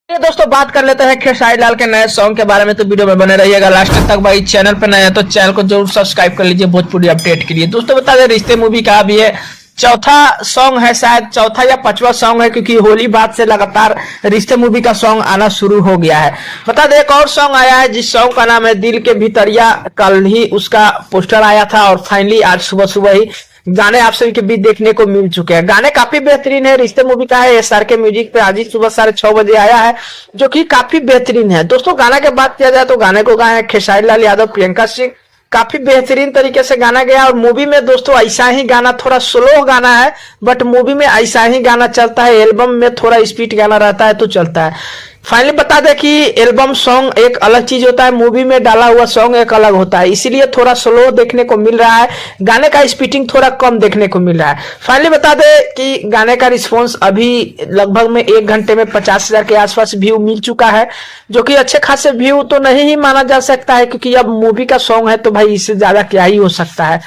ये दोस्तों बात कर लेते हैं खेसारी लाल के नए सॉन्ग के बारे में। तो वीडियो में बने रहिएगा लास्ट तक। भाई चैनल पे नए हैं तो चैनल को जरूर सब्सक्राइब कर लीजिए भोजपुरी अपडेट के लिए। दोस्तों बता दें रिश्ते मूवी का अभी ये चौथा सॉन्ग है, शायद चौथा या पांचवा सॉन्ग है, क्योंकि होली बाद से लगातार रिश्ते मूवी का सॉन्ग आना शुरू हो गया है। बता दें एक और सॉन्ग आया है जिस सॉन्ग का नाम है दिल के भीतरिया। कल ही उसका पोस्टर आया था और फाइनली आज सुबह सुबह ही गाने आप सभी के बीच देखने को मिल चुके हैं। गाने काफी बेहतरीन है, रिश्ते मूवी का है, एसआर के म्यूजिक पे आज ही सुबह 6:30 बजे आया है, जो कि काफी बेहतरीन है। दोस्तों गाना की बात किया जाए तो गाने को गाए खेसारी लाल यादव, प्रियंका सिंह। काफी बेहतरीन तरीके से गाना गया और मूवी में दोस्तों ऐसा ही गाना, थोड़ा स्लो गाना है बट मूवी में ऐसा ही गाना चलता है। एल्बम में थोड़ा स्पीड गाना रहता है तो चलता है। फाइनली बता दें कि एल्बम सॉन्ग एक अलग चीज होता है, मूवी में डाला हुआ सॉन्ग एक अलग होता है, इसीलिए थोड़ा स्लो देखने को मिल रहा है। गाने का स्पीडिंग थोड़ा कम देखने को मिल रहा है। फाइनली बता दें कि गाने का रिस्पॉन्स अभी लगभग में 1 घंटे में 50,000 के आसपास व्यू मिल चुका है, जो कि अच्छे खासे व्यू तो नहीं ही माना जा सकता है, क्योंकि अब मूवी का सॉन्ग है तो भाई इससे ज्यादा क्या ही हो सकता है।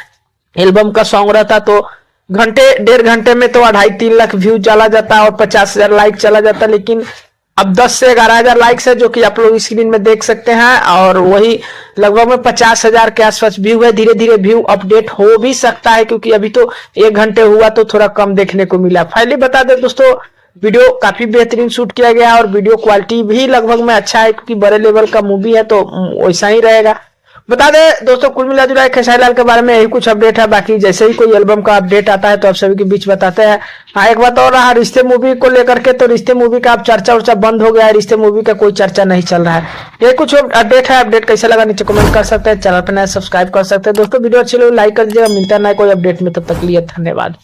एल्बम का सॉन्ग रहता तो घंटे 1.5 घंटे में तो 2.5-3 लाख व्यू चला जाता है और 50,000 लाइक चला जाता, लेकिन अब 10 से 11,000 लाइक्स है, जो कि आप लोग स्क्रीन में देख सकते हैं, और वही लगभग में 50,000 के आसपास व्यू है। धीरे धीरे व्यू अपडेट हो भी सकता है, क्योंकि अभी तो 1 घंटे हुआ तो थोड़ा कम देखने को मिला। फाइनली बता दें दोस्तों वीडियो काफी बेहतरीन शूट किया गया और वीडियो क्वालिटी भी लगभग में अच्छा है, क्योंकि बड़े लेवल का मूवी है तो वैसा ही रहेगा। बता दें दोस्तों कुल मिला जुला खेसारी लाल के बारे में यही कुछ अपडेट है। बाकी जैसे ही कोई एल्बम का अपडेट आता है तो आप सभी के बीच बताते हैं। हाँ एक बात और रहा रिश्ते मूवी को लेकर के, तो रिश्ते मूवी का अब चर्चा उर्चा बंद हो गया है, रिश्ते मूवी का कोई चर्चा नहीं चल रहा है। ये कुछ अपडेट है। अपडेट कैसा लगा नीचे कमेंट कर सकते हैं, चैनल पर नया सब्सक्राइब कर सकते हैं। दोस्तों वीडियो अच्छी लगी लाइक कर दीजिएगा। मिलता है नया कोई अपडेट में, तब तक के लिए धन्यवाद।